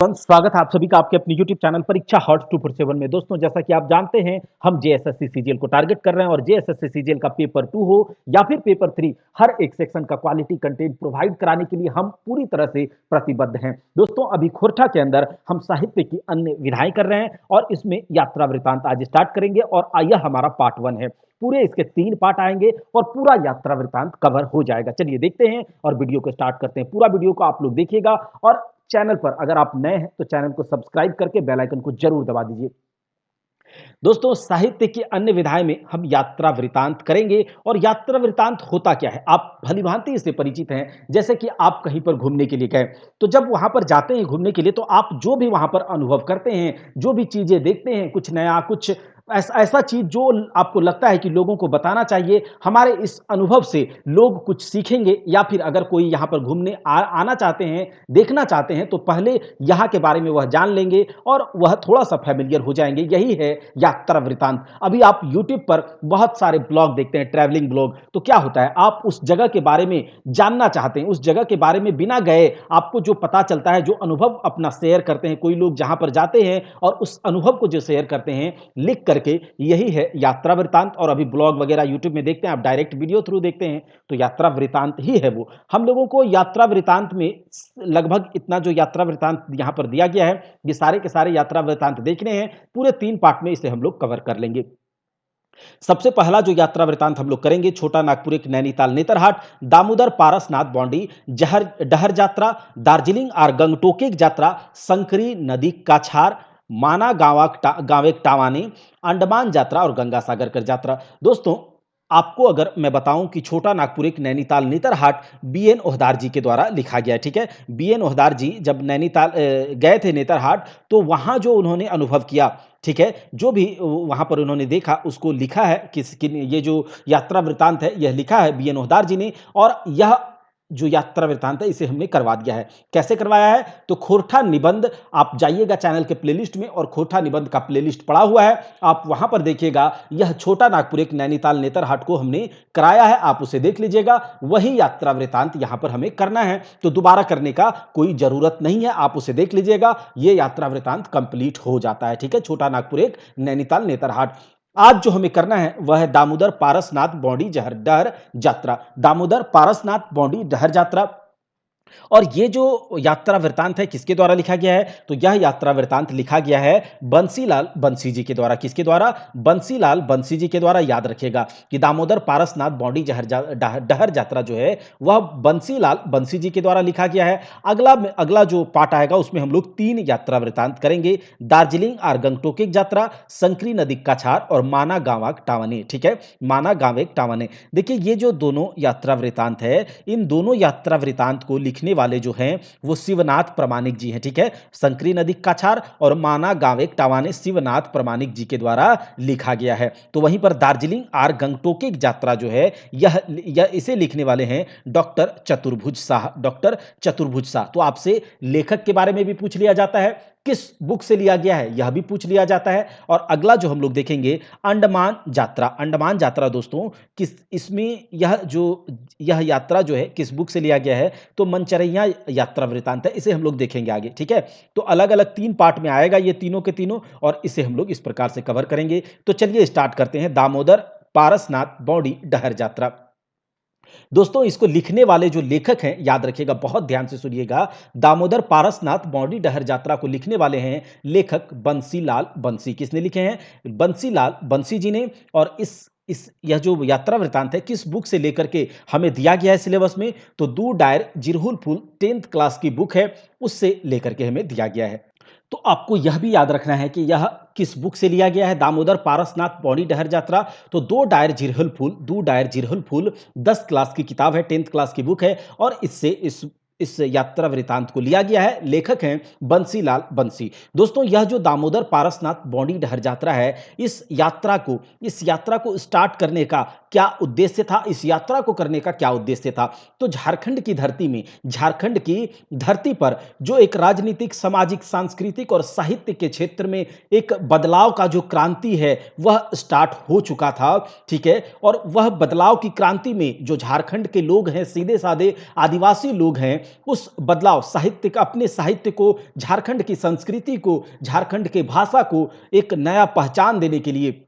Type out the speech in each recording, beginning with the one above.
स्वागत है आप सभी का आपके अपने YouTube चैनल परीक्षा हॉट 247 में। दोस्तों, जैसा कि आप जानते हैं, हम जेएसएससी सीजीएल को टारगेट कर रहे हैं और जेएसएससी सीजीएल का पेपर 2 हो या फिर पेपर 3, हर एक सेक्शन का क्वालिटी कंटेंट प्रोवाइड कराने के लिए हम पूरी तरह से प्रतिबद्ध हैं। दोस्तों, अभी खोरठा के अंदर हम साहित्य की अन्य विधाएं कर रहे हैं और इसमें यात्रा वृत्तांत आज स्टार्ट करेंगे और यह हमारा पार्ट 1 है। पूरे इसके 3 पार्ट आएंगे और पूरा यात्रा वृत्तांत कवर हो जाएगा। चलिए देखते हैं और वीडियो को स्टार्ट करते हैं। पूरा वीडियो को आप लोग देखिएगा और चैनल पर अगर आप नए हैं तो चैनल को सब्सक्राइब करके बेल आइकन को जरूर दबा दीजिए। दोस्तों, साहित्य की अन्य विधाएं में हम यात्रा वृत्तांत करेंगे और यात्रा वृत्तांत होता क्या है आप भलीभांति इससे परिचित हैं। जैसे कि आप कहीं पर घूमने के लिए गए, तो जब वहां पर जाते हैं घूमने के लिए तो आप जो भी वहां पर अनुभव करते हैं, जो भी चीजें देखते हैं, कुछ नया, कुछ ऐसा चीज जो आपको लगता है कि लोगों को बताना चाहिए, हमारे इस अनुभव से लोग कुछ सीखेंगे या फिर अगर कोई यहाँ पर घूमने आना चाहते हैं, देखना चाहते हैं, तो पहले यहाँ के बारे में वह जान लेंगे और वह थोड़ा सा फैमिलियर हो जाएंगे। यही है यात्रा वृत्तांत। अभी आप यूट्यूब पर बहुत सारे ब्लॉग देखते हैं, ट्रैवलिंग ब्लॉग, तो क्या होता है, आप उस जगह के बारे में जानना चाहते हैं, उस जगह के बारे में बिना गए आपको जो पता चलता है, जो अनुभव अपना शेयर करते हैं, कोई लोग जहां पर जाते हैं और उस अनुभव को जो शेयर करते हैं लिख करके, यही है यात्रा वृत्तांत। और अभी ब्लॉग वगैरह यूट्यूब में देखते हैं, आप डायरेक्ट वीडियो थ्रू देखते हैं, तो यात्रा वृत्तांत ही है वो। हम लोगों को यात्रा वृत्तांत में लगभग इतना जो यात्रा वृत्तांत यहां पर दिया गया है, ये सारे के सारे यात्रा वृत्तांत देखने हैं। पूरे 3 पार्ट में इसे हम लोग कवर कर लेंगे। सबसे पहला जो यात्रा वृत्तांत हम लोग करेंगे, छोटा नागपुर एक नैनीताल नेतरहाट, दामोदर पारसनाथ बॉन्डी, जहर डहर यात्रा, दार्जिलिंग और गंगटोक यात्रा, संकरी नदी काछार, माना गांवेक टावानी, अंडमान यात्रा और गंगा सागर कर यात्रा। दोस्तों, आपको अगर मैं बताऊं कि छोटा नागपुर एक नैनीताल नेतरहाट बीएन ओहदार जी के द्वारा लिखा गया है, ठीक है। बीएन ओहदार जी जब नैनीताल गए थे नेतरहाट, तो वहां जो उन्होंने अनुभव किया, ठीक है, जो भी वहां पर उन्होंने देखा उसको लिखा है। ये जो यात्रा वृत्तांत है यह लिखा है बीएन ओहदार जी ने, और यह जो यात्रा वृत्तांत है इसे हमने करवा दिया है। कैसे करवाया है, तो खोरठा निबंध, आप जाइएगा चैनल के प्लेलिस्ट में और खोरठा निबंध का प्लेलिस्ट पड़ा हुआ है, आप वहां पर देखिएगा। यह छोटा नागपुर एक नैनीताल नेतरहाट को हमने कराया है, आप उसे देख लीजिएगा। वही यात्रा वृत्तांत यहां पर हमें करना है, तो दोबारा करने का कोई जरूरत नहीं है, आप उसे देख लीजिएगा। यह यात्रा वृत्तांत कंप्लीट हो जाता है, ठीक है। छोटा नागपुर एक नैनीताल नेतरहाट। आज जो हमें करना है वह है दामोदर पारसनाथ बॉन्डी जहर डहर यात्रा। दामोदर पारसनाथ बॉन्डी डहर यात्रा। और ये जो यात्रा वृत्तांत है किसके द्वारा लिखा गया है, तो यह यात्रा वृत्तांत लिखा गया है बंसीलाल बंसी जी के द्वारा। किसके द्वारा, बंसीलाल बंसी जी के द्वारा। याद रखिएगा कि दामोदर पारसनाथ बॉन्डी डहर यात्रा जो है वह बंसीलाल बंसी जी के द्वारा लिखा गया है। अगला जो पार्ट आएगा उसमें हम लोग 3 यात्रा वृत्तांत करेंगे, दार्जिलिंग और गंगटोक यात्रा, संकरी नदी काछार और माना गांवाक टावने, ठीक है, माना गांवेक टावने। देखिए, ये जो दोनों यात्रा वृत्तांत है, इन दोनों यात्रा वृत्तांत को लिखने वाले जो हैं वो शिवनाथ प्रमाणिक जी हैं, ठीक है। संकरी नदी काछार और माना गांवेक टावाने शिवनाथ प्रमाणिक जी के द्वारा लिखा गया है। तो वहीं पर दार्जिलिंग और गंगटोक यात्रा जो है यह इसे लिखने वाले हैं डॉक्टर चतुर्भुज शाह, डॉक्टर चतुर्भुज शाह। तो आपसे लेखक के बारे में भी पूछ लिया जाता है, किस बुक से लिया गया है यह भी पूछ लिया जाता है। और अगला जो हम लोग देखेंगे, अंडमान यात्रा। अंडमान यात्रा दोस्तों, किस इसमें यह यात्रा जो है किस बुक से लिया गया है, तो मनचरैया यात्रा वृत्तांत है, इसे हम लोग देखेंगे आगे, ठीक है। तो अलग अलग 3 पार्ट में आएगा ये तीनों के तीनों, और इसे हम लोग इस प्रकार से कवर करेंगे। तो चलिए स्टार्ट करते हैं, दामोदर पारसनाथ बॉन्डी डहर यात्रा। दोस्तों, इसको लिखने वाले जो लेखक हैं, याद रखिएगा, बहुत ध्यान से सुनिएगा, दामोदर पारसनाथ बॉन्डी डहर यात्रा को लिखने वाले हैं लेखक बंसीलाल बंसी। किसने लिखे हैं, बंसीलाल बंसी जी ने। और इस यह जो यात्रा वृत्तांत है किस बुक से लेकर के हमें दिया गया है सिलेबस में, तो दू डायर जिरहुल फुल 10th क्लास की बुक है, उससे लेकर के हमें दिया गया है। तो आपको यह भी याद रखना है कि यह किस बुक से लिया गया है, दामोदर पारसनाथ बॉन्डी डहर यात्रा। तो दो डायर जिरहुल फूल 10 क्लास की किताब है, 10th क्लास की बुक है, और इससे इस यात्रा वृत्तांत को लिया गया है। लेखक हैं बंसीलाल बंसी। दोस्तों, यह जो दामोदर पारसनाथ बॉन्डी डहर यात्रा है, इस यात्रा को स्टार्ट करने का क्या उद्देश्य था, इस यात्रा को करने का क्या उद्देश्य था, तो झारखंड की धरती पर जो एक राजनीतिक, सामाजिक, सांस्कृतिक और साहित्य के क्षेत्र में एक बदलाव का जो क्रांति है वह स्टार्ट हो चुका था, ठीक है। और वह बदलाव की क्रांति में जो झारखंड के लोग हैं, सीधे साधे आदिवासी लोग हैं, उस बदलाव साहित्य का, अपने साहित्य को, झारखंड की संस्कृति को, झारखंड के भाषा को एक नया पहचान देने के लिए,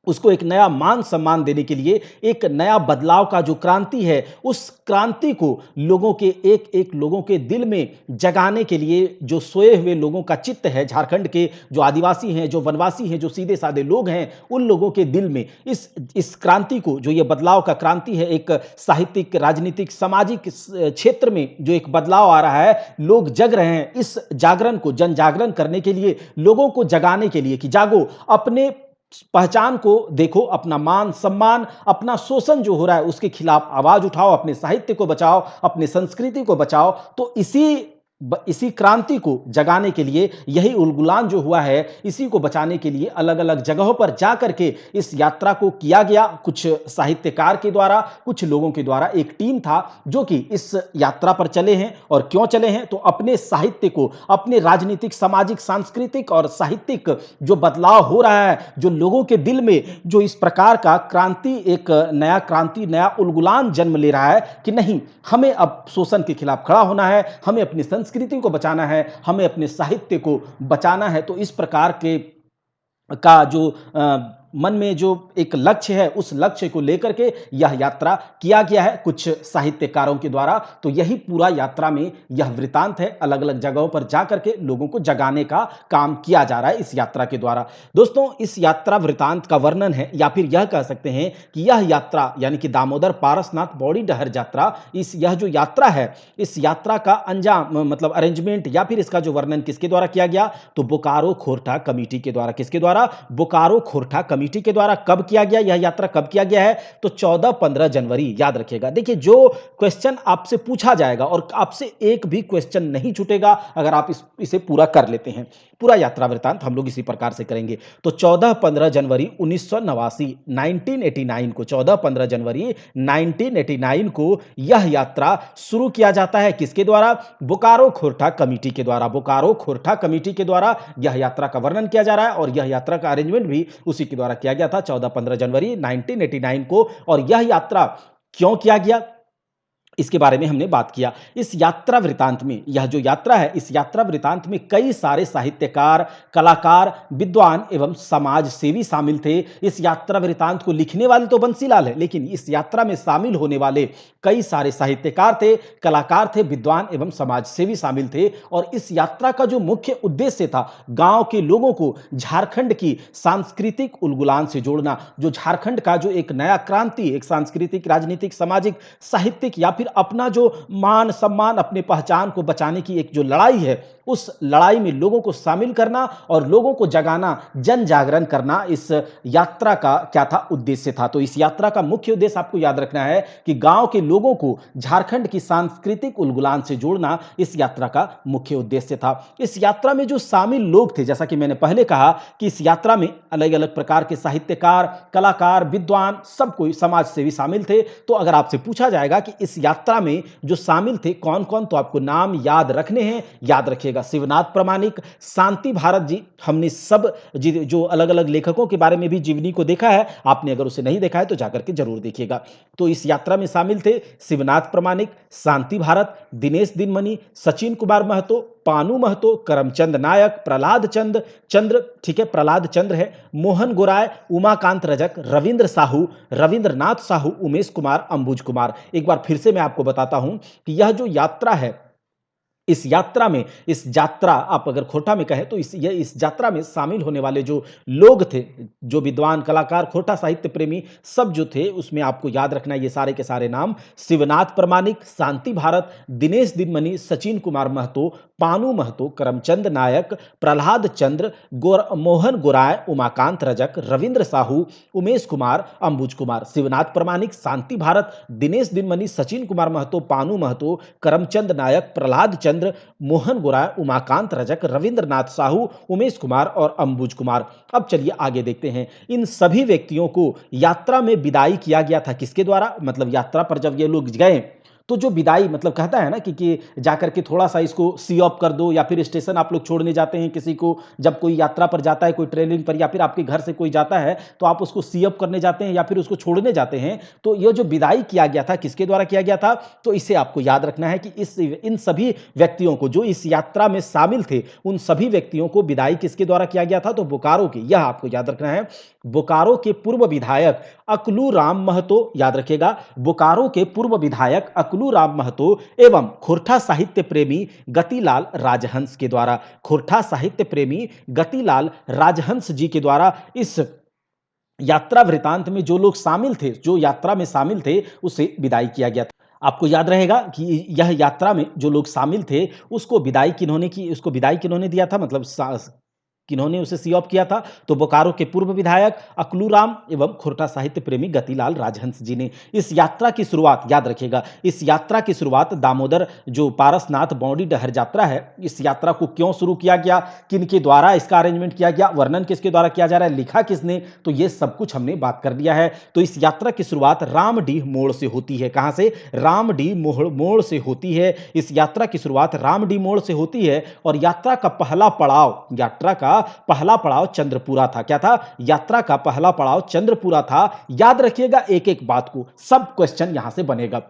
उसको एक नया मान सम्मान देने के लिए, एक नया बदलाव का जो क्रांति है, उस क्रांति को लोगों के, एक एक लोगों के दिल में जगाने के लिए, जो सोए हुए लोगों का चित्त है, झारखंड के जो आदिवासी हैं, जो वनवासी हैं, जो सीधे साधे लोग हैं, उन लोगों के दिल में इस क्रांति को, जो ये बदलाव का क्रांति है, एक साहित्यिक, राजनीतिक, सामाजिक क्षेत्र में जो एक बदलाव आ रहा है, लोग जग रहे हैं। इस जागरण को, जन जागरण करने के लिए, लोगों को जगाने के लिए कि जागो, अपने पहचान को देखो, अपना मान सम्मान, अपना शोषण जो हो रहा है उसके खिलाफ आवाज उठाओ, अपने साहित्य को बचाओ, अपनी संस्कृति को बचाओ। तो इसी क्रांति को जगाने के लिए, यही उलगुलान जो हुआ है, इसी को बचाने के लिए अलग अलग जगहों पर जाकर के इस यात्रा को किया गया। कुछ साहित्यकार के द्वारा, कुछ लोगों के द्वारा एक टीम था जो कि इस यात्रा पर चले हैं। और क्यों चले हैं? तो अपने साहित्य को, अपने राजनीतिक, सामाजिक, सांस्कृतिक और साहित्यिक जो बदलाव हो रहा है, जो लोगों के दिल में जो इस प्रकार का क्रांति, एक नया क्रांति, नया उलगुलान जन्म ले रहा है कि नहीं, हमें अब शोषण के खिलाफ खड़ा होना है, हमें अपनी संस्कृति को बचाना है, हमें अपने साहित्य को बचाना है। तो इस प्रकार के का जो मन में जो एक लक्ष्य है, उस लक्ष्य को लेकर के यह यात्रा किया गया है कुछ साहित्यकारों के द्वारा। तो यही पूरा यात्रा में यह वृतांत है, अलग अलग जगहों पर जाकर के लोगों को जगाने का काम किया जा रहा है इस यात्रा के द्वारा। दोस्तों, इस यात्रा वृतांत का वर्णन है, या फिर यह कह सकते हैं कि यह यात्रा यानी कि दामोदर पारसनाथ बौड़ी डहर यात्रा, यह जो यात्रा है, इस यात्रा का अंजाम, मतलब अरेंजमेंट या फिर इसका जो वर्णन किसके द्वारा किया गया? तो बोकारो खोरठा कमेटी के द्वारा। किसके द्वारा? बोकारो खोरठा कमेटी के द्वारा। कब किया गया? यह यात्रा कब किया गया है? तो 14-15 जनवरी। याद रखिएगा। देखिए, जो क्वेश्चन आपसे पूछा जाएगा और आपसे एक भी क्वेश्चन नहीं छूटेगा अगर आप इसे पूरा कर लेते हैं। पूरा यात्रा वृतांत हम लोग इसी प्रकार से करेंगे। तो 14-15 जनवरी 1989 1989 को, 14-15 जनवरी 1989 को यह यात्रा शुरू किया जाता है। किसके द्वारा? बोकारो खोरठा कमेटी के द्वारा। बोकारो खोरठा कमेटी के द्वारा यह यात्रा का वर्णन किया जा रहा है और यह यात्रा का अरेंजमेंट भी उसी के द्वारा किया गया था 14-15 जनवरी 1989 को। और यह यात्रा क्यों किया गया, इसके बारे में हमने बात किया। इस यात्रा वृतांत में, यह जो यात्रा है, इस यात्रा वृतांत में कई सारे साहित्यकार, कलाकार, विद्वान एवं समाज सेवी शामिल थे। इस यात्रा वृतांत को लिखने वाले तो बंसीलाल है, लेकिन इस यात्रा में शामिल होने वाले कई सारे साहित्यकार थे, कलाकार थे, विद्वान एवं समाज सेवी शामिल थे। और इस यात्रा का जो मुख्य उद्देश्य था, गांव के लोगों को झारखंड की सांस्कृतिक उलगुलान से जोड़ना। जो झारखंड का जो एक नया क्रांति, एक सांस्कृतिक, राजनीतिक, सामाजिक, साहित्यिक या फिर अपना जो मान सम्मान, अपने पहचान को बचाने की एक जो लड़ाई है, उस लड़ाई में लोगों को शामिल करना और लोगों को जगाना, जन जागरण करना, इस यात्रा का क्या था? उद्देश्य था। तो इस यात्रा का मुख्य उद्देश्य आपको याद रखना है कि गांव के लोगों को झारखंड की सांस्कृतिक उलगुलान से जोड़ना इस यात्रा का मुख्य उद्देश्य था। इस यात्रा में जो शामिल लोग थे, जैसा कि मैंने पहले कहा कि इस यात्रा में अलग अलग प्रकार के साहित्यकार, कलाकार, विद्वान, सब कोई समाज सेवी शामिल थे। तो अगर आपसे पूछा जाएगा कि इस यात्रा में जो शामिल थे कौन कौन, तो आपको नाम याद रखने हैं। याद रखिएगा, शिवनाथ प्रामाणिक, शांति भारत जी। हमने सब जो अलग अलग लेखकों के बारे में भी जीवनी को देखा है, आपने अगर उसे नहीं देखा है तो जाकर के जरूर देखिएगा। तो इस यात्रा में शामिल थे शिवनाथ प्रामाणिक, शांति भारत, दिनेश दिनमणि, सचिन कुमार महतो, पानू महतो, करमचंद नायक, प्रहलाद चंद्र, ठीक है, प्रहलाद चंद्र है, मोहन गोराय, उमाकांत रजक, रविंद्र साहू, रविंद्रनाथ साहू, उमेश कुमार, अंबुज कुमार। एक बार फिर से मैं आपको बताता हूं कि यह जो यात्रा है, इस यात्रा आप अगर खोरठा में कहें तो इस यात्रा में शामिल होने वाले जो लोग थे, जो विद्वान, कलाकार, खोरठा साहित्य प्रेमी सब जो थे, उसमें आपको याद रखना ये सारे के सारे नाम: शिवनाथ प्रामाणिक, शांति भारत, दिनेश दिनमणि, सचिन कुमार महतो, पानू महतो, करमचंद नायक, प्रहलाद चंद्र, मोहन गोराय, उमाकांत रजक, रविंद्र साहू, उमेश कुमार, अंबुज कुमार। शिवनाथ प्रामाणिक, शांति भारत, दिनेश दिनमणि, सचिन कुमार महतो, पानू महतो, करमचंद नायक, प्रहलाद चंद्र, मोहन गोराय, उमाकांत रजक, रविंद्रनाथ साहू, उमेश कुमार और अंबुज कुमार। अब चलिए आगे देखते हैं। इन सभी व्यक्तियों को यात्रा में विदाई किया गया था। किसके द्वारा? मतलब यात्रा पर जब ये लोग गए तो जो विदाई मतलब कहता है ना कि जाकर के थोड़ा सा इसको सी ऑफ कर दो, या फिर स्टेशन आप लोग छोड़ने जाते हैं किसी को, जब कोई यात्रा पर जाता है, कोई ट्रेनिंग पर, या फिर आपके घर से कोई जाता है तो आप उसको सी ऑफ करने जाते हैं या फिर उसको छोड़ने जाते हैं। तो यह जो विदाई किया गया था किसके द्वारा किया गया था, तो इसे आपको याद रखना है कि इन सभी व्यक्तियों को जो इस यात्रा में शामिल थे, उन सभी व्यक्तियों को विदाई किसके द्वारा किया गया था, तो बोकारो के, यह आपको याद रखना है, बोकारो के पूर्व विधायक अकलू राम महतो, याद रखिएगा, बोकारो के पूर्व विधायक अकलू राम महतो एवं खोरठा साहित्य प्रेमी गतिलाल राजहंस के द्वारा, खोरठा साहित्य प्रेमी गतिलाल राजहंस जी के द्वारा इस यात्रा वृतांत में जो लोग शामिल थे, जो यात्रा में शामिल थे, उसे विदाई किया गया था। आपको याद रहेगा कि यह यात्रा में जो लोग शामिल थे, उसको विदाई किन्होंने की, उसको विदाई किन्होंने दिया था, मतलब किन्होंने उसे सी ऑफ किया था, तो बोकारो के पूर्व विधायक अकलू राम एवं खोरठा साहित्य प्रेमी गतिलाल राजहंस जी ने। इस यात्रा की शुरुआत, याद रखिएगा, इस यात्रा की शुरुआत दामोदर जो पारसनाथ बौंडी डहर यात्रा है, इस यात्रा को क्यों शुरू किया गया, किनके द्वारा इसका अरेंजमेंट किया गया, वर्णन किसके द्वारा किया जा रहा है, लिखा किसने, तो ये सब कुछ हमने बात कर दिया है। तो इस यात्रा की शुरुआत रामडीह मोड़ से होती है। कहां से, रामडीह मोड़ से होती है। इस यात्रा की शुरुआत रामडीह मोड़ से होती है और यात्रा का पहला पड़ाव चंद्रपुरा था। क्या था, यात्रा का पहला पड़ाव चंद्रपुरा था। याद रखिएगा एक एक बात को, सब क्वेश्चन यहां से बनेगा।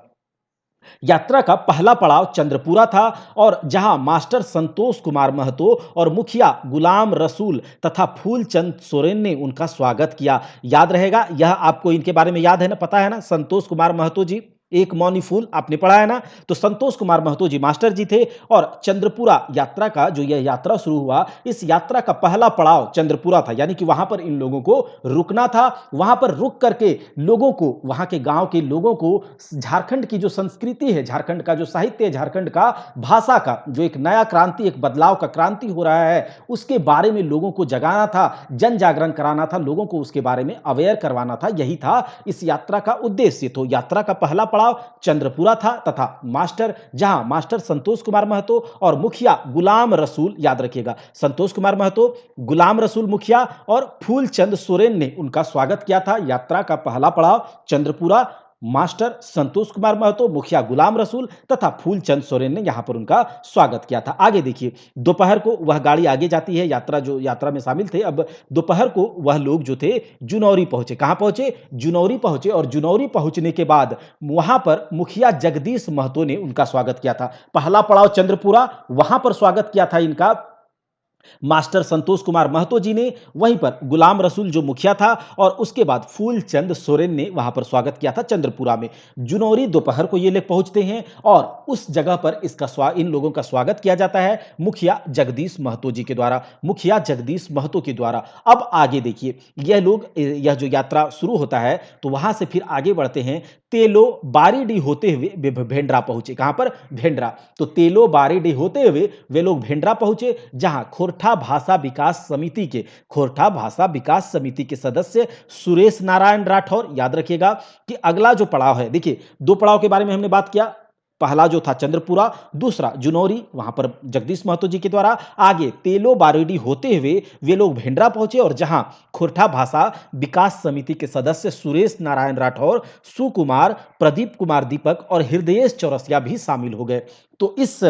यात्रा का पहला पड़ाव चंद्रपुरा था और जहां मास्टर संतोष कुमार महतो और मुखिया गुलाम रसूल तथा फूलचंद सोरेन ने उनका स्वागत किया। याद रहेगा, यह आपको इनके बारे में याद है ना, पता है ना, संतोष कुमार महतो जी, एक मौनी फूल आपने पढ़ा है ना। तो संतोष कुमार महतो जी मास्टर जी थे और चंद्रपुरा यात्रा का जो यह यात्रा शुरू हुआ, इस यात्रा का पहला पड़ाव चंद्रपुरा था, यानी कि वहां पर इन लोगों को रुकना था। वहां पर रुक करके लोगों को, वहां के गांव के लोगों को झारखंड की जो संस्कृति है, झारखंड का जो साहित्य है, झारखंड का भाषा का जो एक नया क्रांति, एक बदलाव का क्रांति हो रहा है, उसके बारे में लोगों को जगाना था, जन जागरण कराना था, लोगों को उसके बारे में अवेयर करवाना था। यही था इस यात्रा का उद्देश्य। तो यात्रा का पहला पड़ाव चंद्रपुरा था तथा जहां मास्टर संतोष कुमार महतो और मुखिया गुलाम रसूल, याद रखिएगा, संतोष कुमार महतो, गुलाम रसूल मुखिया और फूलचंद सोरेन ने उनका स्वागत किया था। यात्रा का पहला पड़ाव चंद्रपुरा, मास्टर संतोष कुमार महतो, मुखिया गुलाम रसूल तथा फूलचंद सोरेन ने यहां पर उनका स्वागत किया था। आगे देखिए, दोपहर को वह गाड़ी आगे जाती है, जो यात्रा में शामिल थे। अब दोपहर को वह लोग जो थे जुनौरी पहुंचे। कहां पहुंचे, जुनौरी पहुंचे और जुनौरी पहुंचने के बाद वहां पर मुखिया जगदीश महतो ने उनका स्वागत किया था। पहला पड़ाव चंद्रपुरा, वहां पर स्वागत किया था इनका मास्टर संतोष कुमार महतो जी ने, वहीं पर गुलाम रसूल जो मुखिया था और उसके बाद फूलचंद सोरेन ने वहां पर स्वागत किया था चंद्रपुरा में। जुनौरी दोपहर को ये लोग पहुंचते हैं और उस जगह पर इन लोगों का स्वागत किया जाता है मुखिया जगदीश महतो जी के द्वारा, मुखिया जगदीश महतो के द्वारा। अब आगे देखिए, यह जो यात्रा शुरू होता है तो वहां से फिर आगे बढ़ते हैं, तेलो बारीडी होते हुए भेंड्रा पहुंचे। कहां पर, भेंड्रा। तो तेलो बारीडी होते हुए वे लोग भेंड्रा पहुंचे, जहां खोरठा भाषा विकास समिति के सदस्य सुरेश नारायण राठौर, याद रखिएगा कि अगला जो पड़ाव है, देखिए दो पड़ाव के बारे में हमने बात किया, पहला जो था चंद्रपुरा, दूसरा जुनौरी, वहां पर जगदीश महतो जी के द्वारा। आगे तेलो बारेडी होते हुए वे लोग भेंड्रा पहुंचे और जहां खोरठा भाषा विकास समिति के सदस्य सुरेश नारायण राठौर, सुकुमार, प्रदीप कुमार दीपक और हृदयेश चौरसिया भी शामिल हो गए। तो इस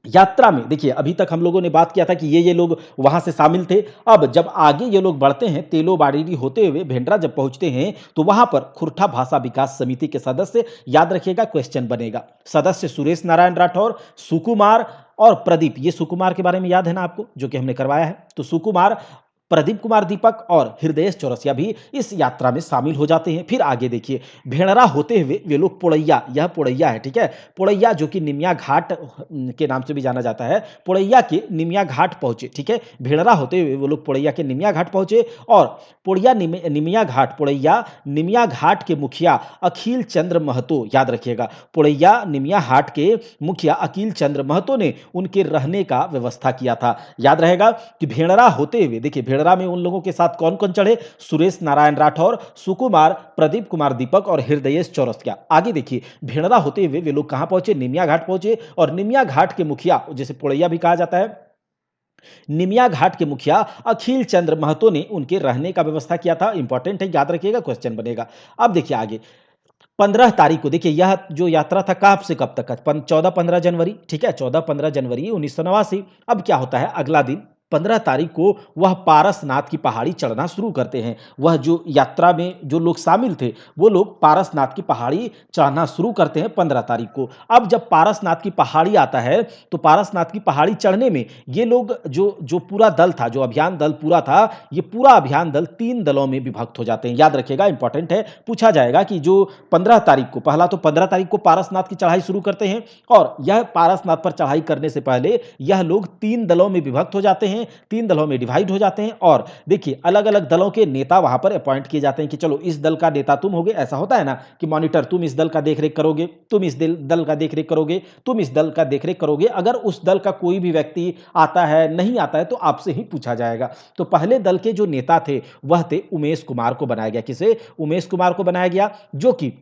यात्रा में देखिए, अभी तक हम लोगों ने बात किया था कि ये लोग वहां से शामिल थे। अब जब आगे ये लोग बढ़ते हैं, तेलो बारीडी होते हुए भेंड्रा जब पहुंचते हैं तो वहां पर खुरठा भाषा विकास समिति के सदस्य, याद रखिएगा क्वेश्चन बनेगा, सदस्य सुरेश नारायण राठौर, सुकुमार और प्रदीप, ये सुकुमार के बारे में याद है ना आपको, जो कि हमने करवाया है। तो सुकुमार, प्रदीप कुमार दीपक और हृदयेश चौरसिया भी इस यात्रा में शामिल हो जाते हैं। फिर आगे देखिए, भेड़रा होते हुए वे लोग पोड़ैया, यह पोड़ैया है, ठीक है, पोड़ैया जो कि निमिया घाट के नाम से भी जाना जाता है, पोड़ैया के निमिया घाट पहुंचे, ठीक है, भेड़रा होते हुए वो लोग पोड़ैया के निमिया घाट पहुंचे और पोड़ैया निमिया घाट के मुखिया अखिल चंद्र महतो, याद रखिएगा, पोड़ैया निमिया हाट के मुखिया अखिल चंद्र महतो ने उनके रहने का व्यवस्था किया था। याद रहेगा कि भेड़रा होते हुए, देखिए भेड़रा में उन लोगों के साथ कौन कौन चढ़े, सुरेश नारायण राठौर, सुकुमार, प्रदीप कुमार दीपक और हृदयेश चौरसिया। आगे देखिए, भेड़रा होते हुए वे लोग कहां पहुंचे, निमिया घाट पहुंचे और निमिया घाट के मुखिया, जिसे पोड़ैया भी कहा जाता है, निमिया घाट के मुखिया अखिल चंद्र महतो ने उनके रहने का व्यवस्था किया था। इंपॉर्टेंट है, याद रखिएगा, क्वेश्चन बनेगा। अब देखिए आगे, 15 तारीख को देखिए यह जो यात्रा था कब से कब तक का 14-15 जनवरी, ठीक है, 14-15 जनवरी 1989। अब क्या होता है अगला दिन 15 तारीख को वह पारसनाथ की पहाड़ी चढ़ना शुरू करते हैं। वह जो यात्रा में जो लोग शामिल थे वो लोग पारसनाथ की पहाड़ी चढ़ना शुरू करते हैं 15 तारीख को। अब जब पारसनाथ की पहाड़ी आता है तो पारसनाथ की पहाड़ी चढ़ने में ये लोग जो जो पूरा दल था, जो अभियान दल पूरा था, ये पूरा अभियान दल 3 दलों में विभक्त हो जाते हैं। याद रखिएगा, इंपॉर्टेंट है, पूछा जाएगा कि जो 15 तारीख को, पहला तो 15 तारीख को पारसनाथ की चढ़ाई शुरू करते हैं और यह पारसनाथ पर चढ़ाई करने से पहले यह लोग 3 दलों में विभक्त हो जाते हैं, 3 दलों में डिवाइड हो जाते हैं और देखिए अलग अलग दलों के नेता वहां पर अपॉइंट किए जाते हैं कि चलो इस दल का नेता तुम होगे। ऐसा होता है ना कि मॉनिटर, तुम इस दल का देखरेख करोगे, तुम इस दल का देखरेख करोगे, तुम इस दल का देखरेख करोगे। अगर उस दल का कोई भी व्यक्ति आता है, नहीं आता है, तो आपसे ही पूछा जाएगा। तो पहले दल के जो नेता थे वह थे उमेश कुमार को बनाया गया। किसे? उमेश कुमार को बनाया गया, जो कि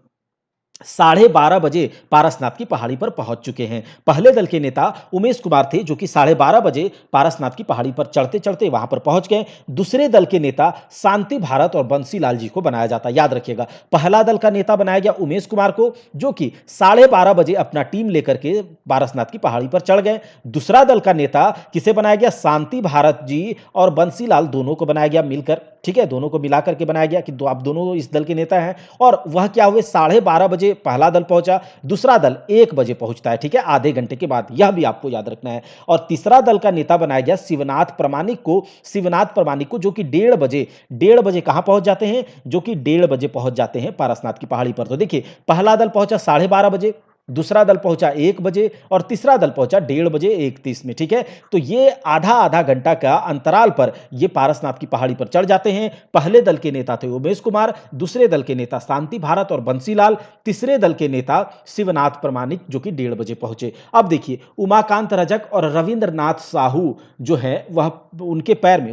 12:30 बजे पारसनाथ की पहाड़ी पर पहुंच चुके हैं। पहले दल के नेता उमेश कुमार थे जो कि 12:30 बजे पारसनाथ की पहाड़ी पर चढ़ते चढ़ते वहां पर पहुंच गए। दूसरे दल के नेता शांति भारत और बंसीलाल जी को बनाया जाता। याद रखिएगा, पहला दल का नेता बनाया गया उमेश कुमार को, जो कि 12:30 बजे अपना टीम लेकर के पारसनाथ की पहाड़ी पर चढ़ गए। दूसरा दल का नेता किसे बनाया गया? शांति भारत जी और बंसीलाल दोनों को बनाया गया मिलकर, ठीक है, दोनों को मिलाकर के बनाया गया कि आप दोनों इस दल के नेता हैं। और वह क्या हुए, 12:30 बजे पहला दल पहुंचा, दूसरा दल 1 बजे पहुंचता है, ठीक है, आधे घंटे के बाद। यह भी आपको याद रखना है। और तीसरा दल का नेता बनाया गया शिवनाथ प्रमाणिक को, शिवनाथ प्रमाणिक को, जो कि 1:30 बजे कहां पहुंच जाते हैं? जो कि 1:30 बजे पहुंच जाते हैं पारसनाथ की पहाड़ी पर। तो देखिए, पहला दल पहुंचा 12:30 बजे, दूसरा दल पहुंचा 1 बजे और तीसरा दल पहुंचा 1:30 में, ठीक है। तो ये आधा आधा घंटा का अंतराल पर ये पारसनाथ की पहाड़ी पर चढ़ जाते हैं। पहले दल के नेता थे उमेश कुमार, दूसरे दल के नेता शांति भारत और बंसीलाल, तीसरे दल के नेता शिवनाथ प्रमाणिक, जो कि 1:30 बजे पहुंचे। अब देखिए, उमाकांत रजक और रविंद्रनाथ साहू जो है वह उनके पैर में,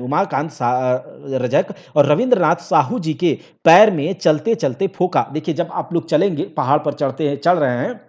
रजक और रविंद्रनाथ साहू जी के पैर में चलते चलते फोका। देखिए, जब आप लोग चलेंगे, पहाड़ पर चढ़ते हैं, चढ़ रहे हैं,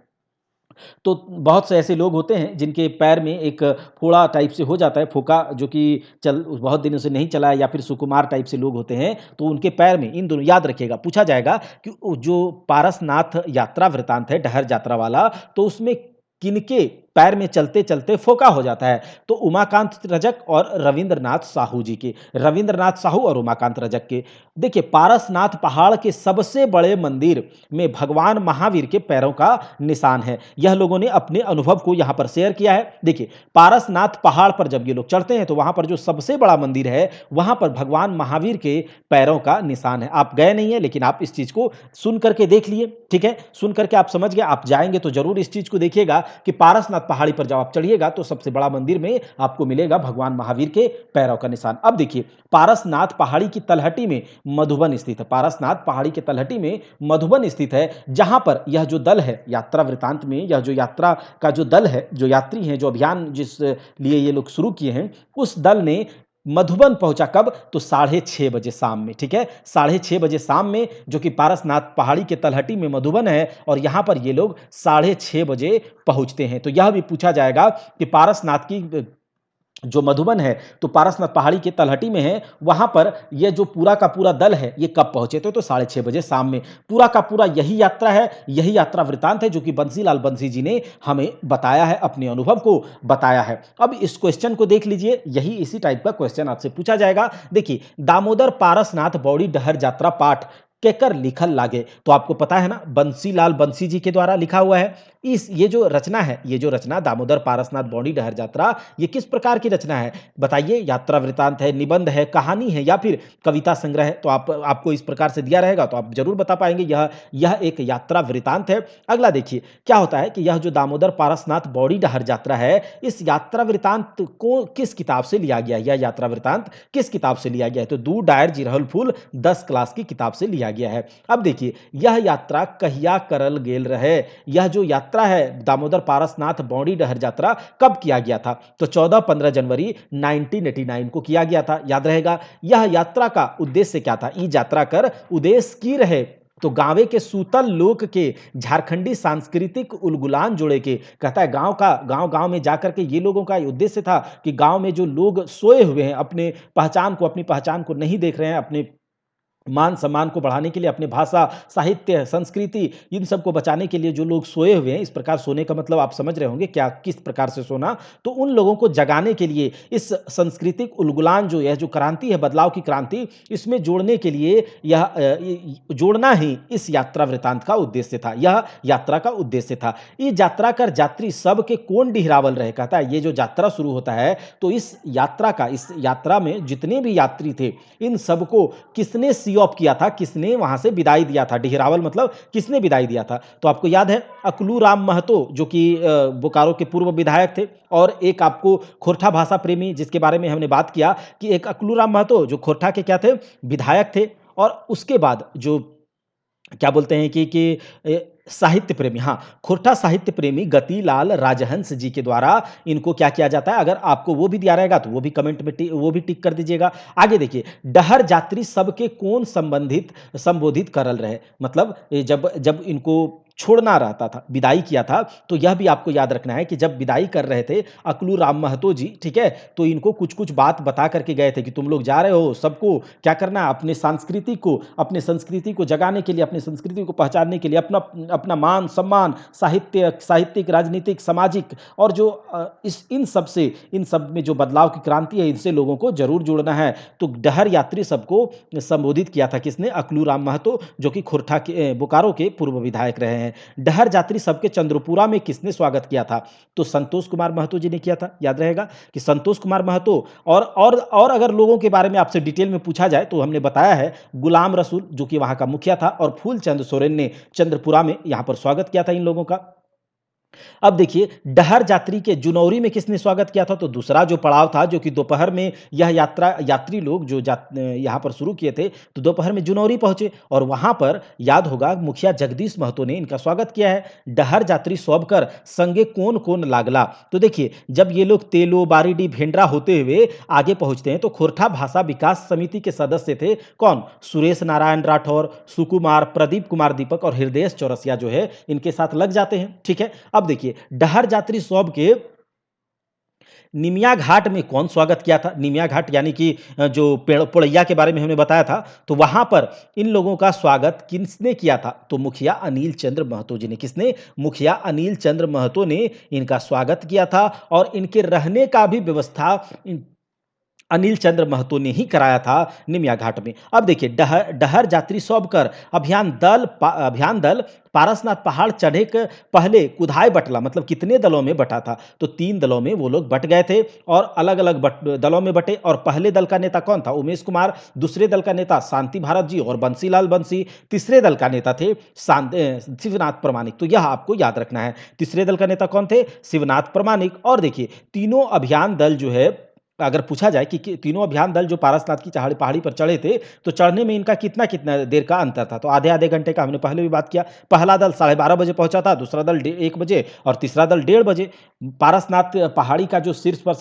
तो बहुत से ऐसे लोग होते हैं जिनके पैर में एक फोड़ा टाइप से हो जाता है, फोका, जो कि चल बहुत दिनों से नहीं चला है, या फिर सुकुमार टाइप से लोग होते हैं, तो उनके पैर में इन दोनों, याद रखिएगा, पूछा जाएगा कि जो पारसनाथ यात्रा वृतांत है, डहर यात्रा वाला, तो उसमें किनके पैर में चलते चलते फोका हो जाता है? तो उमाकांत रजक और रविंद्रनाथ साहू जी के, रविंद्रनाथ साहू और उमाकांत रजक के। देखिए, पारसनाथ पहाड़ के सबसे बड़े मंदिर में भगवान महावीर के पैरों का निशान है। यह लोगों ने अपने अनुभव को यहां पर शेयर किया है। देखिए, पारसनाथ पहाड़ पर जब ये लोग चढ़ते हैं तो वहां पर जो सबसे बड़ा मंदिर है वहां पर भगवान महावीर के पैरों का निशान है। आप गए नहीं है, लेकिन आप इस चीज को सुन करके देख लिए, ठीक है, सुन करके आप समझ गए। आप जाएंगे तो जरूर इस चीज को देखिएगा कि पारसनाथ पहाड़ी पर जब आप चढ़िएगा तो सबसे बड़ा मंदिर में आपको मिलेगा भगवान महावीर के पैरों का निशान। अब देखिए, पारसनाथ पहाड़ी की तलहटी में मधुबन स्थित है। पारसनाथ पहाड़ी की तलहटी में मधुबन स्थित है, जहां पर यह जो दल है यात्रा वृतांत में, यह जो यात्रा का जो दल है, जो यात्री हैं, जो अभियान जिस लिए ये लोग शुरू किए हैं, उस दल ने मधुबन पहुंचा कब? तो 6:30 बजे शाम में, ठीक है, 6:30 बजे शाम में, जो कि पारसनाथ पहाड़ी के तलहटी में मधुबन है, और यहां पर ये लोग 6:30 बजे पहुंचते हैं। तो यह भी पूछा जाएगा कि पारसनाथ की जो मधुबन है, तो पारसनाथ पहाड़ी के तलहटी में है, वहां पर यह जो पूरा का पूरा दल है ये कब पहुंचे? तो 6:30 बजे शाम में। पूरा का पूरा यही यात्रा है, यही यात्रा वृतांत है जो कि बंसीलाल बंसी जी ने हमें बताया है, अपने अनुभव को बताया है। अब इस क्वेश्चन को देख लीजिए, यही इसी टाइप का क्वेश्चन आपसे पूछा जाएगा। देखिए, दामोदर पारसनाथ बौड़ी डहर यात्रा पाठ केकर लिखल लागे? तो आपको पता है ना, बंसीलाल बंसी जी के द्वारा लिखा हुआ है। ये जो रचना है, ये जो रचना दामोदर पारसनाथ बौड़ी डहर यात्रा, ये किस प्रकार की रचना है बताइए? यात्रा वृतांत है, निबंध है, कहानी है, या फिर कविता संग्रह है? तो आपको इस प्रकार से दिया रहेगा तो आप जरूर बता पाएंगे, यह एक यात्रा वृतांत है। अगला देखिए, क्या होता है कि यह जो दामोदर पारसनाथ बौड़ी डहर यात्रा है, इस यात्रा वृतांत को किस किताब से लिया गया? यह यात्रा वृतांत किस किताब से लिया गया है? तो दू डायर जिरहल फूल 10 क्लास की किताब से लिया गया है। अब देखिए, यह यात्रा कहिया करल गेल रहे? यह जो यात्रा है दामोदर पारसनाथ बौड़ी डहर यात्रा कब किया गया था? तो 14-15 जनवरी 1989 को किया गया था। याद रहेगा, यह यात्रा का उद्देश्य क्या था? ई यात्रा कर उद्देश्य की रहे तो गांवे के सूतल लोक के झारखंडी सांस्कृतिक उलगुलान जोड़े के। कहता है गांव गांव में जाकर के ये लोगों का उद्देश्य था कि गांव में जो लोग सोए हुए हैं, अपनी पहचान को नहीं देख रहे हैं, अपने मान सम्मान को बढ़ाने के लिए, अपने भाषा, साहित्य, संस्कृति इन सब को बचाने के लिए जो लोग सोए हुए हैं, इस प्रकार सोने का मतलब आप समझ रहे होंगे क्या, किस प्रकार से सोना, तो उन लोगों को जगाने के लिए इस सांस्कृतिक उलगुलान जो यह जो क्रांति है, बदलाव की क्रांति, इसमें जोड़ने के लिए यह जोड़ना ही इस यात्रा वृतांत का उद्देश्य था, यह यात्रा का उद्देश्य था। ये यात्रा कर यात्री सब के कौन डिहरावल रहे, कहता है ये जो यात्रा शुरू होता है तो इस यात्रा में जितने भी यात्री थे, इन सबको किसने सी ऑफ किया था, किसने वहां से विदाई दिया था, डिहरावल मतलब किसने विदाई दिया था। तो आपको याद है अकलू राम महतो जो कि बोकारो के पूर्व विधायक थे, और एक आपको खोरठा भाषा प्रेमी जिसके बारे में हमने बात किया कि एक अकलू राम महतो जो खोरठा के क्या थे, विधायक थे, और उसके बाद जो क्या बोलते हैं कि साहित्य प्रेमी, हाँ, खोरठा साहित्य प्रेमी गतिलाल राजहंस जी के द्वारा इनको क्या किया जाता है। अगर आपको वो भी दिया रहेगा तो वो भी कमेंट में वो भी टिक कर दीजिएगा। आगे देखिए, डहर यात्री सबके कौन संबोधित करल रहे, मतलब जब जब इनको छोड़ना रहता था, विदाई किया था, तो यह भी आपको याद रखना है कि जब विदाई कर रहे थे अकलू राम महतो जी, ठीक है, तो इनको कुछ कुछ बात बता करके गए थे कि तुम लोग जा रहे हो, सबको क्या करना है, अपने संस्कृति को जगाने के लिए, अपनी संस्कृति को पहचानने के लिए, अपना अपना मान सम्मान, साहित्यिक, राजनीतिक, सामाजिक, और जो इन सब में जो बदलाव की क्रांति है, इनसे लोगों को जरूर जुड़ना है। तो डहर यात्री सबको संबोधित किया था किसने, अकलू राम महतो, जो कि खोरठा के बोकारो के पूर्व विधायक रहे हैं। डहर यात्री सबके चंद्रपुरा में किसने स्वागत किया था, तो संतोष कुमार महतो जी ने किया था। याद रहेगा कि संतोष कुमार महतो, और अगर लोगों के बारे में आपसे डिटेल में पूछा जाए तो हमने बताया है गुलाम रसूल जो कि वहां का मुखिया था, और फूलचंद सोरेन ने चंद्रपुरा में यहां पर स्वागत किया था इन लोगों का। अब देखिए, डहर यात्री के जुनौरी में किसने स्वागत किया था, तो दूसरा जो पड़ाव था, जो कि दोपहर में यह यात्री लोग जो यहाँ पर शुरू किए थे, तो दोपहर में जुनौरी पहुंचे, और वहां पर याद होगा मुखिया जगदीश महतो ने इनका स्वागत किया है। डहर यात्री सौंपकर संगे कौन कौन लागला, तो देखिए जब ये लोग तेलो बारीडी भेंडरा होते हुए आगे पहुंचते हैं तो खोरठा भाषा विकास समिति के सदस्य थे कौन, सुरेश नारायण राठौर, सुकुमार, प्रदीप कुमार दीपक और हृदय चौरसिया जो है इनके साथ लग जाते हैं। ठीक है, अब देखिए डहर यात्री सौब के निमिया घाट में कौन स्वागत किया था, निमिया घाट यानी कि जो पोड़ैया के बारे में हमने बताया था, तो वहां पर इन लोगों का स्वागत किसने किया था, तो मुखिया अनिल चंद्र महतो जी ने, किसने, मुखिया अनिल चंद्र महतो ने इनका स्वागत किया था, और इनके रहने का भी व्यवस्था अनिल चंद्र महतो ने ही कराया था निमिया घाट में। अब देखिए डहर यात्री सौंपकर अभियान दल पारसनाथ पहाड़ चढ़े के पहले कुधाय बटला, मतलब कितने दलों में बटा था, तो 3 दलों में वो लोग बट गए थे, और अलग अलग दलों में बटे। और पहले दल का नेता कौन था, उमेश कुमार, दूसरे दल का नेता शांति भारत जी और बंसीलाल बंसी, तीसरे दल का नेता थे शिवनाथ प्रमाणिक। तो यह आपको याद रखना है, तीसरे दल का नेता कौन थे, शिवनाथ प्रमाणिक। और देखिए तीनों अभियान दल जो है, अगर पूछा जाए कि तीनों अभियान दल जो पारसनाथ की पहाड़ी पर चढ़े थे, तो चढ़ने में इनका कितना कितना देर का अंतर था, तो आधे आधे घंटे का हमने पहले भी बात किया। पहला दल 12:30 बजे पहुंचा था, दूसरा दल 1 बजे, और तीसरा दल 1:30 बजे। पारसनाथ पहाड़ी का जो शीर्ष पर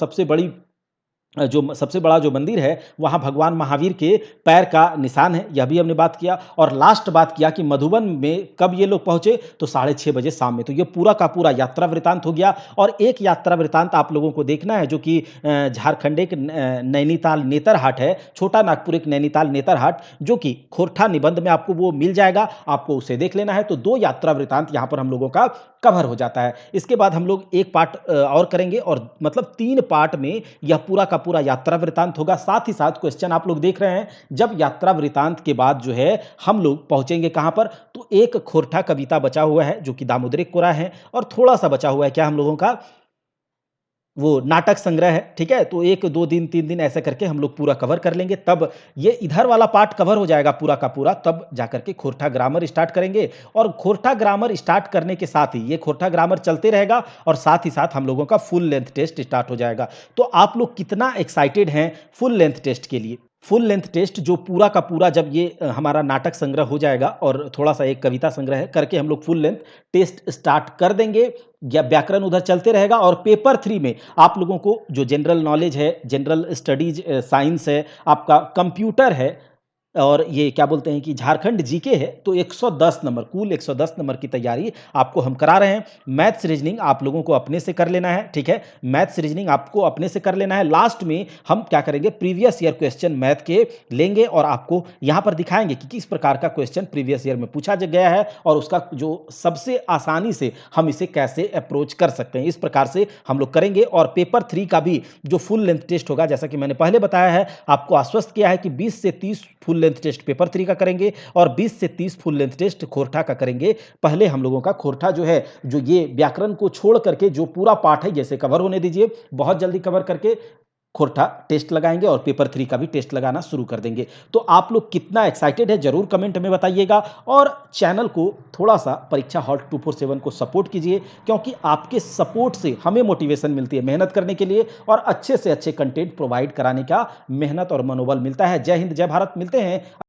सबसे बड़ा जो मंदिर है, वहां भगवान महावीर के पैर का निशान है, यह भी हमने बात किया। और लास्ट बात किया कि मधुबन में कब ये लोग पहुंचे, तो 6:30 बजे शाम में। तो ये पूरा का पूरा यात्रा वृतांत हो गया। और एक यात्रा वृतांत आप लोगों को देखना है, जो कि झारखंड एक नैनीताल नेतरहाट है, छोटा नागपुर एक नैनीताल नेतरहाट, जो कि खोरठा निबंध में आपको वो मिल जाएगा, आपको उसे देख लेना है। तो 2 यात्रा वृतांत यहां पर हम लोगों का कवर हो जाता है। इसके बाद हम लोग एक पार्ट और करेंगे, और मतलब 3 पार्ट में यह पूरा का पूरा यात्रा वृतांत होगा। साथ ही साथ क्वेश्चन आप लोग देख रहे हैं, जब यात्रा वृतांत के बाद जो है हम लोग पहुंचेंगे कहां पर, तो एक खोरठा कविता बचा हुआ है जो कि दामोदर कोरा है, और थोड़ा सा बचा हुआ है क्या हम लोगों का, वो नाटक संग्रह है। ठीक है, तो 1 2 दिन 3 दिन ऐसे करके हम लोग पूरा कवर कर लेंगे, तब ये इधर वाला पार्ट कवर हो जाएगा पूरा का पूरा, तब जाकर के खोरठा ग्रामर स्टार्ट करेंगे। और खोरठा ग्रामर स्टार्ट करने के साथ ही ये खोरठा ग्रामर चलते रहेगा, और साथ ही साथ हम लोगों का फुल लेंथ टेस्ट स्टार्ट हो जाएगा। तो आप लोग कितना एक्साइटेड हैं फुल लेंथ टेस्ट के लिए। फुल लेंथ टेस्ट जो पूरा का पूरा, जब ये हमारा नाटक संग्रह हो जाएगा और थोड़ा सा एक कविता संग्रह है करके, हम लोग फुल लेंथ टेस्ट स्टार्ट कर देंगे, या व्याकरण उधर चलते रहेगा। और पेपर 3 में आप लोगों को जो जनरल नॉलेज है, जनरल स्टडीज, साइंस है, आपका कंप्यूटर है, और ये क्या बोलते हैं कि झारखंड जीके है, तो 110 नंबर, कुल 110 नंबर की तैयारी आपको हम करा रहे हैं। मैथ्स रीजनिंग आप लोगों को अपने से कर लेना है, ठीक है? मैथ्स रीजनिंग आपको अपने से कर लेना है। लास्ट में हम क्या करेंगे, प्रीवियस ईयर क्वेश्चन मैथ के लेंगे और आपको यहाँ पर दिखाएंगे कि किस प्रकार का क्वेश्चन प्रीवियस ईयर में पूछा गया है और उसका जो सबसे आसानी से हम इसे कैसे अप्रोच कर सकते हैं। इस प्रकार से हम लोग करेंगे और पेपर 3 का भी जो फुल लेंथ टेस्ट होगा, जैसा कि मैंने पहले बताया है, आपको आश्वस्त किया है कि 20 से 30 फुल लेंथ टेस्ट पेपर 3 का करेंगे और 20 से 30 फुल लेंथ टेस्ट खोरठा का करेंगे। पहले हम लोगों का खोरठा जो है, जो ये व्याकरण को छोड़ करके जो पूरा पाठ है, जैसे कवर होने दीजिए, बहुत जल्दी कवर करके खोरठा टेस्ट लगाएंगे और पेपर 3 का भी टेस्ट लगाना शुरू कर देंगे। तो आप लोग कितना एक्साइटेड है जरूर कमेंट में बताइएगा और चैनल को थोड़ा सा परीक्षा हॉट 247 को सपोर्ट कीजिए, क्योंकि आपके सपोर्ट से हमें मोटिवेशन मिलती है मेहनत करने के लिए और अच्छे से अच्छे कंटेंट प्रोवाइड कराने का मेहनत और मनोबल मिलता है। जय हिंद, जय भारत, मिलते हैं